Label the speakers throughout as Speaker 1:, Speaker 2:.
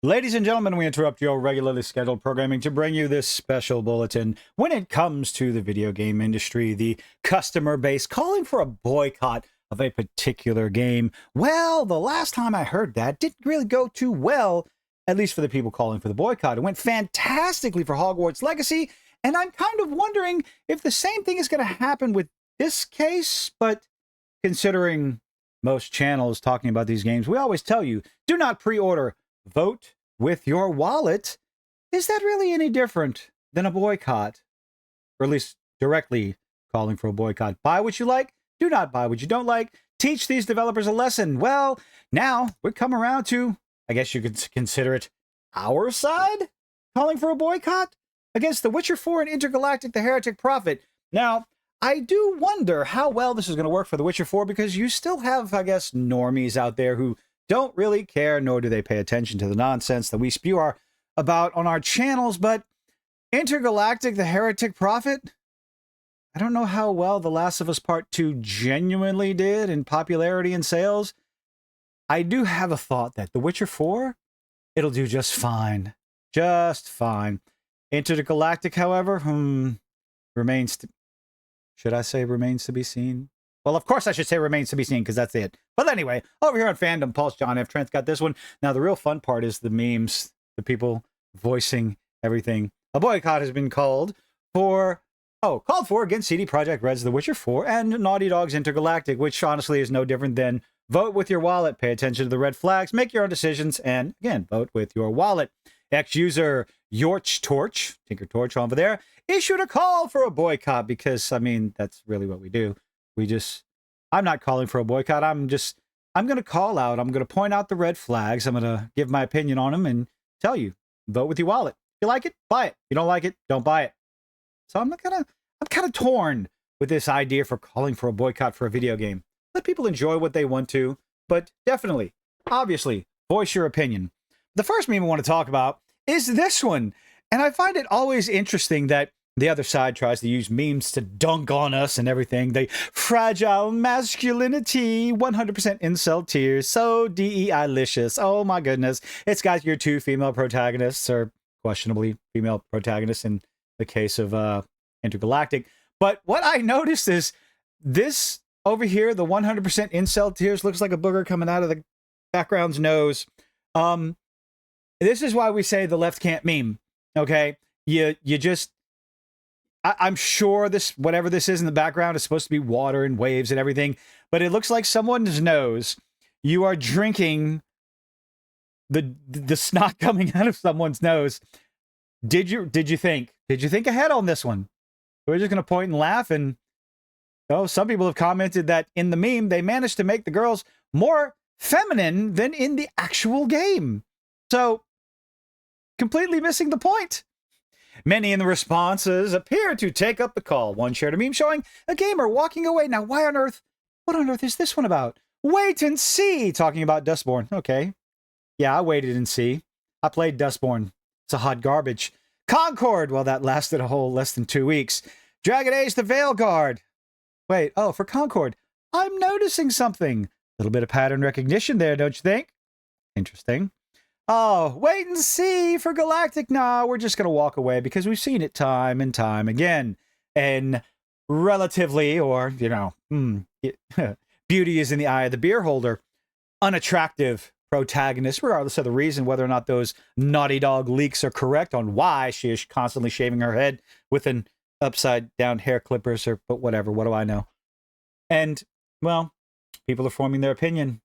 Speaker 1: Ladies and gentlemen, we interrupt your regularly scheduled programming to bring you this special bulletin. When it comes to the video game industry, the customer base calling for a boycott of a particular game, well, the last time I heard that didn't really go too well, at least for the people calling for the boycott. It went fantastically for Hogwarts Legacy, and I'm kind of wondering if the same thing is going to happen with this case, but considering most channels talking about these games, we always tell you, do not pre-order. Vote with your wallet. Is that really any different than a boycott? Or at least directly calling for a boycott. Buy what you like, do not buy what you don't like. Teach these developers a lesson. Well, now we come around to, I guess you could consider it our side calling for a boycott against The Witcher 4 and Intergalactic the Heretic Prophet. Now, I do wonder how well this is going to work for The Witcher 4 because you still have, I guess, normies out there who don't really care, nor do they pay attention to the nonsense that we spew about on our channels. But Intergalactic, the Heretic Prophet, I don't know how well The Last of Us Part 2 genuinely did in popularity and sales. I do have a thought that The Witcher 4, it'll do just fine. Just fine. Intergalactic, however, remains to... Should I say remains to be seen? Well, of course I should say remains to be seen because that's it. But anyway, over here on Fandom Pulse, John F. Trent's got this one. Now, the real fun part is the memes, the people voicing everything. A boycott has been called for against CD Projekt Red's The Witcher 4 and Naughty Dog's Intergalactic, which honestly is no different than vote with your wallet, pay attention to the red flags, make your own decisions, and again, vote with your wallet. Ex-user Yorch Torch, Tinker Torch over there, issued a call for a boycott because, I mean, that's really what we do. I'm not calling for a boycott. I'm going to call out. I'm going to point out the red flags. I'm going to give my opinion on them and tell you, vote with your wallet. If you like it, buy it. If you don't like it, don't buy it. So I'm kind of torn with this idea for calling for a boycott for a video game. Let people enjoy what they want to, but definitely, obviously, voice your opinion. The first meme I want to talk about is this one. And I find it always interesting that the other side tries to use memes to dunk on us and everything. They fragile masculinity, 100% incel tears, so DEI-licious. Oh my goodness. It's got your two female protagonists, or questionably female protagonists in the case of Intergalactic. But what I noticed is this over here, the 100% incel tears, looks like a booger coming out of the background's nose. This is why we say the left can't meme, okay? You just... I'm sure this, whatever this is in the background, is supposed to be water and waves and everything, but it looks like someone's nose. You are drinking the snot coming out of someone's nose. Did you think ahead on this one? We're just going to point and laugh, and some people have commented that in the meme they managed to make the girls more feminine than in the actual game. So completely missing the point. Many in the responses appear to take up the call. One shared a meme showing a gamer walking away. Now, what on earth is this one about? Wait and see. Talking about Dustborn. Okay. Yeah, I waited and see. I played Dustborn. It's a hot garbage. Concord. Well, that lasted a whole less than 2 weeks. Dragon Age the Veilguard. Wait, for Concord. I'm noticing something. A little bit of pattern recognition there, don't you think? Interesting. Oh, wait and see for Galactic. Nah, we're just going to walk away because we've seen it time and time again. And relatively, or, beauty is in the eye of the beer holder, unattractive protagonist, regardless of the reason, whether or not those Naughty Dog leaks are correct on why she is constantly shaving her head with an upside down hair clippers, but whatever, what do I know? And, well, people are forming their opinion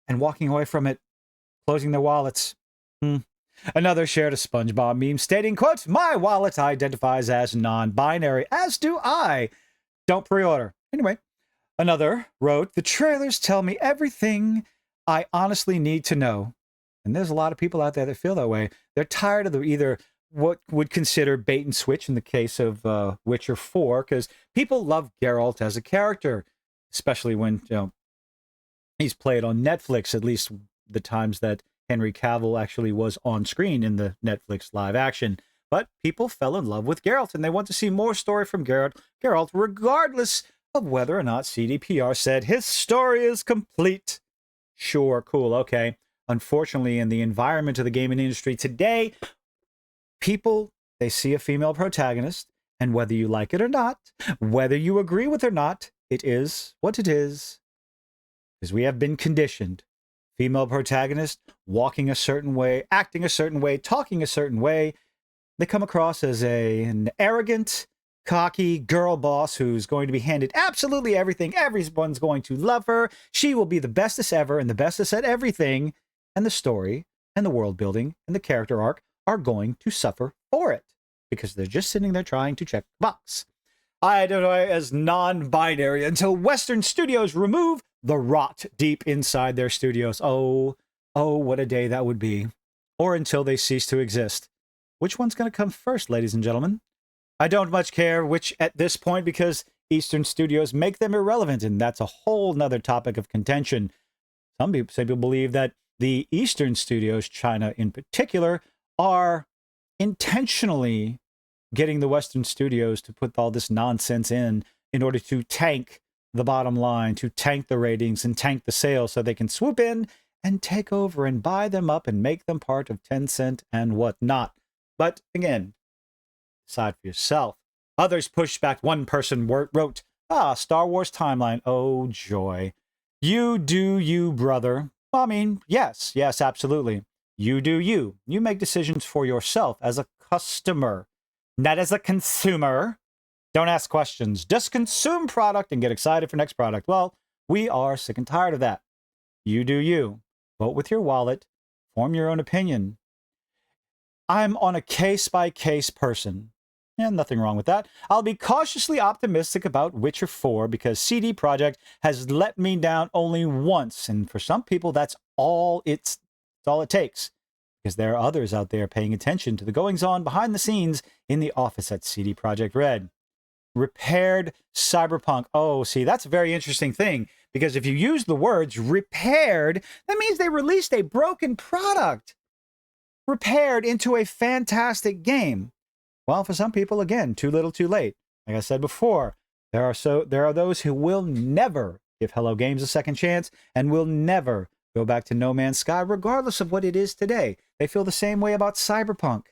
Speaker 1: and walking away from it, closing their wallets. Another shared a SpongeBob meme stating, quote, "My wallet identifies as non-binary, as do I. Don't pre-order." Anyway, another wrote, "The trailers tell me everything I honestly need to know." And there's a lot of people out there that feel that way. They're tired of either what would consider bait and switch in the case of Witcher 4, because people love Geralt as a character, especially when he's played on Netflix, at least the times that Henry Cavill actually was on screen in the Netflix live action. But people fell in love with Geralt, and they want to see more story from Geralt, regardless of whether or not CDPR said his story is complete. Sure, cool, okay. unfortunately, in the environment of the gaming industry today, people, they see a female protagonist, and whether you like it or not, whether you agree with it or not, it is what it is. Because we have been conditioned. Female protagonist walking a certain way, acting a certain way, talking a certain way. They come across as an arrogant, cocky girl boss who's going to be handed absolutely everything. Everyone's going to love her. She will be the bestest ever and the bestest at everything. And the story and the world building and the character arc are going to suffer for it because they're just sitting there trying to check the box. I identify as non-binary until Western studios remove the rot deep inside their studios. Oh, what a day that would be. Or until they cease to exist. Which one's going to come first, ladies and gentlemen? I don't much care which at this point because Eastern studios make them irrelevant, and that's a whole nother topic of contention. Some people believe that the Eastern studios, China in particular, are intentionally getting the Western studios to put all this nonsense in order to tank the bottom line, to tank the ratings and tank the sales so they can swoop in and take over and buy them up and make them part of Tencent and whatnot. But again, decide for yourself. Others pushed back. One person wrote, Star Wars timeline. Oh, joy. You do you, brother. I mean, yes, absolutely. You do you. You make decisions for yourself as a customer, not as a consumer. Don't ask questions. Just consume product and get excited for next product. Well, we are sick and tired of that. You do you. Vote with your wallet. Form your own opinion. I'm on a case-by-case person. And nothing wrong with that. I'll be cautiously optimistic about Witcher 4 because CD Projekt has let me down only once. And for some people, that's all it takes. Because there are others out there paying attention to the goings-on behind the scenes in the office at CD Projekt Red. Repaired Cyberpunk. Oh, see, that's a very interesting thing. Because if you use the words repaired, that means they released a broken product. Repaired into a fantastic game. Well, for some people, again, too little, too late. Like I said before, there are those who will never give Hello Games a second chance and will never go back to No Man's Sky, regardless of what it is today. They feel the same way about Cyberpunk,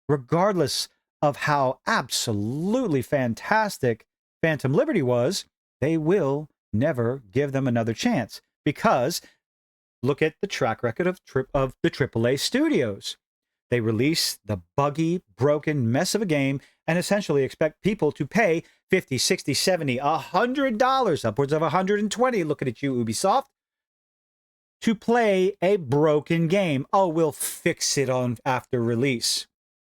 Speaker 1: regardless of how absolutely fantastic Phantom Liberty was. They will never give them another chance because look at the track record of the AAA studios. They release the buggy, broken mess of a game and essentially expect people to pay $50, $60, $70, $100, upwards of $120, looking at you, Ubisoft, to play a broken game. Oh, we'll fix it on after release.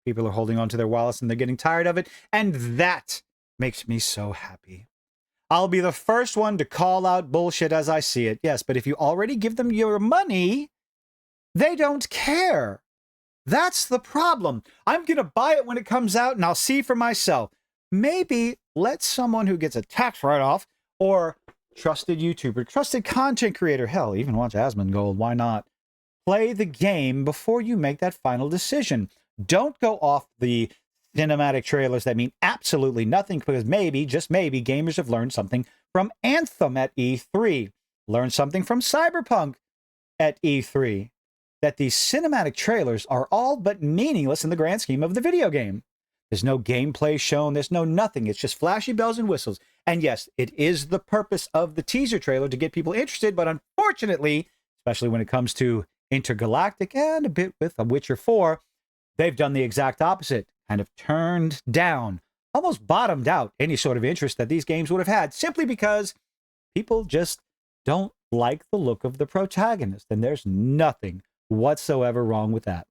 Speaker 1: People are holding on to their wallets and they're getting tired of it, and that makes me so happy. I'll be the first one to call out bullshit as I see it. Yes, but if you already give them your money, they don't care. That's the problem. I'm going to buy it when it comes out and I'll see for myself. Maybe let someone who gets a tax write-off or trusted YouTuber, trusted content creator, hell, even watch Asmongold, why not? Play the game before you make that final decision. Don't go off the cinematic trailers that mean absolutely nothing because maybe, just maybe, gamers have learned something from Anthem at E3. Learned something from Cyberpunk at E3. That these cinematic trailers are all but meaningless in the grand scheme of the video game. There's no gameplay shown. There's no nothing. It's just flashy bells and whistles. And yes, it is the purpose of the teaser trailer to get people interested. But unfortunately, especially when it comes to Intergalactic and a bit with A Witcher 4, they've done the exact opposite. Kind of turned down, almost bottomed out any sort of interest that these games would have had simply because people just don't like the look of the protagonist. And there's nothing whatsoever wrong with that.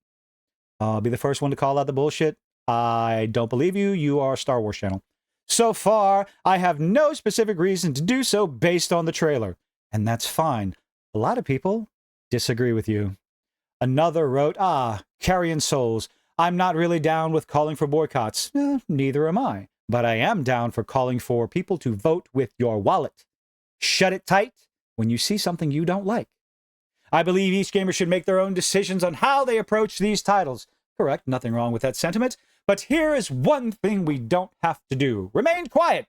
Speaker 1: I'll be the first one to call out the bullshit. I don't believe you. You are a Star Wars channel. So far, I have no specific reason to do so based on the trailer. And that's fine. A lot of people disagree with you. Another wrote, Carrion Souls. I'm not really down with calling for boycotts. Neither am I. But I am down for calling for people to vote with your wallet. Shut it tight when you see something you don't like. I believe each gamer should make their own decisions on how they approach these titles. Correct, nothing wrong with that sentiment. But here is one thing we don't have to do. Remain quiet.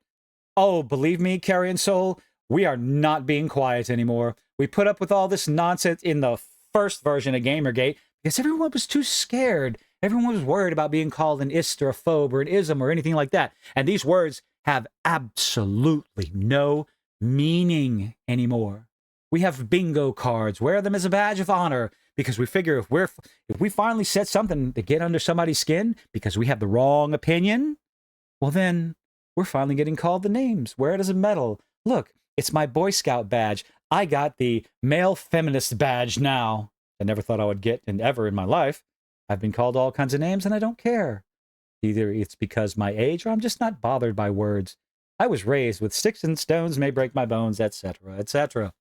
Speaker 1: Oh, believe me, Carrion Soul, we are not being quiet anymore. We put up with all this nonsense in the first version of Gamergate because everyone was too scared. Everyone was worried about being called an ist or a phobe or an ism or anything like that. And these words have absolutely no meaning anymore. We have bingo cards, wear them as a badge of honor, because we figure if we finally said something to get under somebody's skin because we have the wrong opinion, well then we're finally getting called the names. Wear it as a medal. Look, it's my Boy Scout badge. I got the male feminist badge now. I never thought I would get ever in my life. I've been called all kinds of names and I don't care. Either it's because my age or I'm just not bothered by words. I was raised with sticks and stones may break my bones, etc., etc.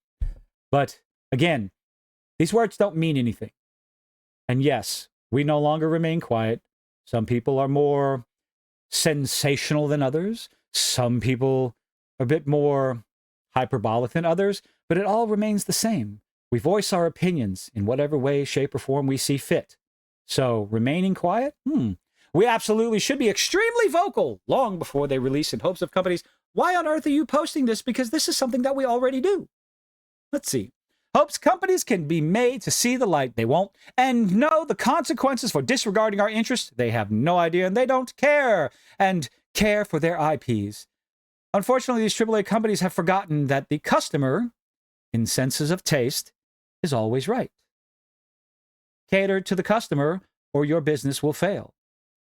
Speaker 1: But again, these words don't mean anything. And yes, we no longer remain quiet. Some people are more sensational than others. Some people are a bit more hyperbolic than others, but it all remains the same. We voice our opinions in whatever way, shape, or form we see fit. So remaining quiet? We absolutely should be extremely vocal long before they release in hopes of companies. Why on earth are you posting this? Because this is something that we already do. Let's see. Hopes companies can be made to see the light. They won't. And know the consequences for disregarding our interests. They have no idea and they don't care. And care for their IPs. Unfortunately, these AAA companies have forgotten that the customer, in senses of taste, is always right. Cater to the customer or your business will fail.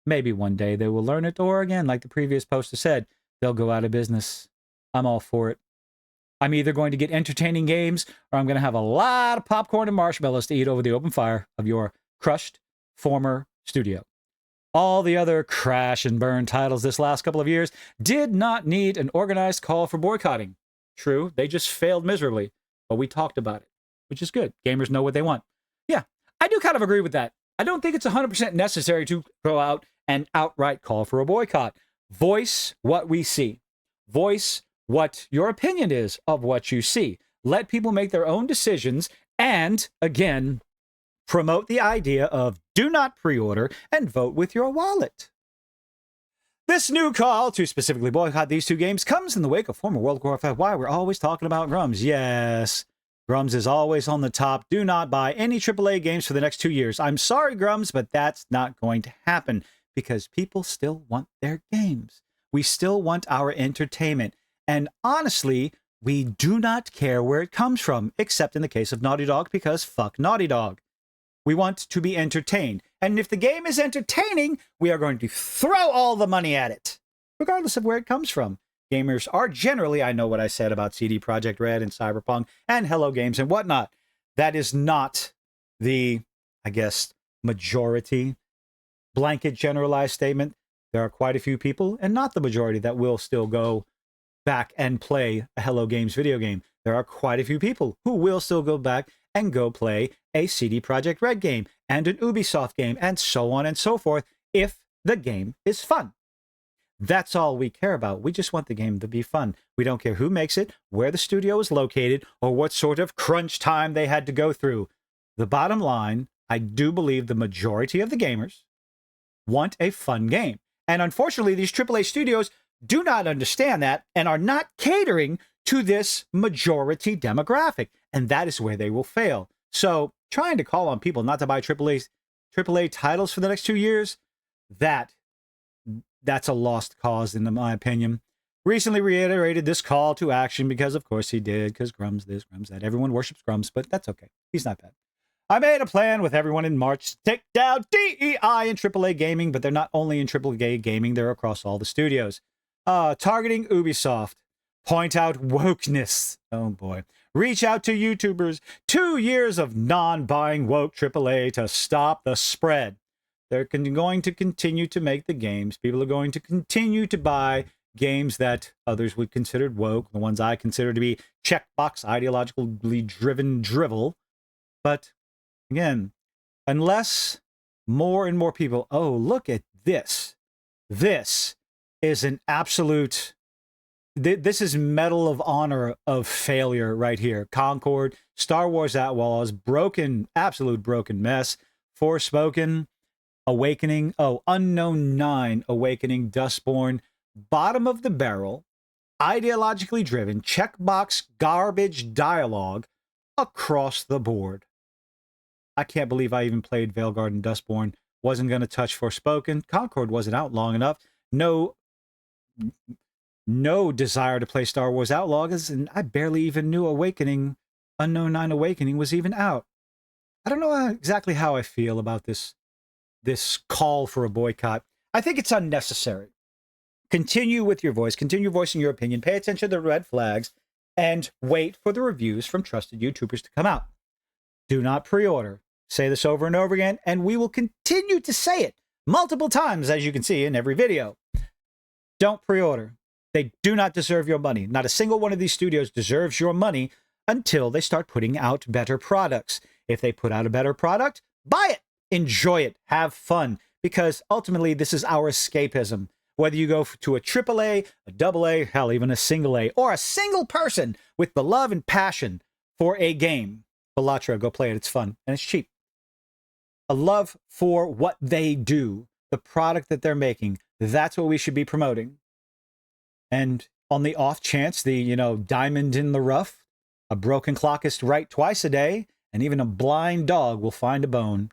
Speaker 1: Maybe one day they will learn it, or again, like the previous poster said, they'll go out of business. I'm all for it. I'm either going to get entertaining games or I'm going to have a lot of popcorn and marshmallows to eat over the open fire of your crushed former studio. All the other crash and burn titles this last couple of years did not need an organized call for boycotting. True, they just failed miserably, but we talked about it, which is good. Gamers know what they want. Yeah, I do kind of agree with that. I don't think it's 100% necessary to go out and outright call for a boycott. Voice what we see. Voice what your opinion is of what you see. Let people make their own decisions and, again, promote the idea of do not pre-order and vote with your wallet. This new call to specifically boycott these two games comes in the wake of former World War V. Why we're always talking about Grums. Yes, Grums is always on the top. Do not buy any AAA games for the next 2 years. I'm sorry, Grums, but that's not going to happen because people still want their games. We still want our entertainment. And honestly, we do not care where it comes from, except in the case of Naughty Dog, because fuck Naughty Dog. We want to be entertained. And if the game is entertaining, we are going to throw all the money at it, regardless of where it comes from. Gamers are generally, I know what I said about CD Projekt Red and Cyberpunk and Hello Games and whatnot. That is not the, I guess, majority blanket generalized statement. There are quite a few people, and not the majority, that will still go back and play a Hello Games video game. There are quite a few people who will still go back and go play a CD Projekt Red game and an Ubisoft game and so on and so forth if the game is fun. That's all we care about. We just want the game to be fun. We don't care who makes it, where the studio is located, or what sort of crunch time they had to go through. The bottom line, I do believe the majority of the gamers want a fun game. And unfortunately, these AAA studios do not understand that and are not catering to this majority demographic. And that is where they will fail. So trying to call on people not to buy AAA titles for the next 2 years, that's a lost cause, in my opinion. Recently reiterated this call to action because, of course, he did, because Grums this, Grums that. Everyone worships Grums, but that's okay. He's not bad. I made a plan with everyone in March to take down DEI in AAA gaming, but they're not only in AAA gaming, they're across all the studios. Targeting Ubisoft. Point out wokeness. Oh boy. Reach out to YouTubers. 2 years of non-buying woke AAA to stop the spread. They're going to continue to make the games. People are going to continue to buy games that others would consider woke, the ones I consider to be checkbox, ideologically driven drivel. But again, unless more and more people, oh, look at this. This is an absolute, this is Medal of Honor of failure right here. Concord, Star Wars Outlaws, broken, absolute broken mess. Forspoken, Awakening, Unknown 9, Awakening, Dustborn, bottom of the barrel, ideologically driven, checkbox, garbage dialogue across the board. I can't believe I even played Veilguard and Dustborn. Wasn't going to touch Forspoken. Concord wasn't out long enough. No desire to play Star Wars Outlaws, and I barely even knew Unknown 9 Awakening was even out. I don't know exactly how I feel about this call for a boycott. I think it's unnecessary. Continue with your voice. Continue voicing your opinion. Pay attention to the red flags and wait for the reviews from trusted YouTubers to come out. Do not pre-order. Say this over and over again, and we will continue to say it multiple times, as you can see in every video. Don't pre-order. They do not deserve your money. Not a single one of these studios deserves your money until they start putting out better products. If they put out a better product, buy it. Enjoy it. Have fun. Because ultimately, this is our escapism. Whether you go to a AAA, a AA, hell, even a single A, or a single person with the love and passion for a game. Bellatra, go play it. It's fun. And it's cheap. A love for what they do, the product that they're making. That's what we should be promoting. And on the off chance, the, diamond in the rough, a broken clock is right twice a day, and even a blind dog will find a bone.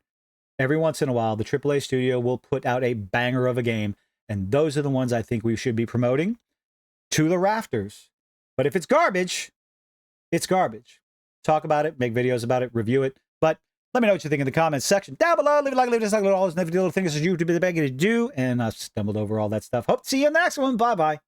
Speaker 1: Every once in a while, the AAA studio will put out a banger of a game, and those are the ones I think we should be promoting to the rafters. But if it's garbage, it's garbage. Talk about it, make videos about it, review it. But let me know what you think in the comments section down below. Leave a like, leave a dislike, all those little things that you to be the begging to do. And I stumbled over all that stuff. Hope to see you in the next one. Bye-bye.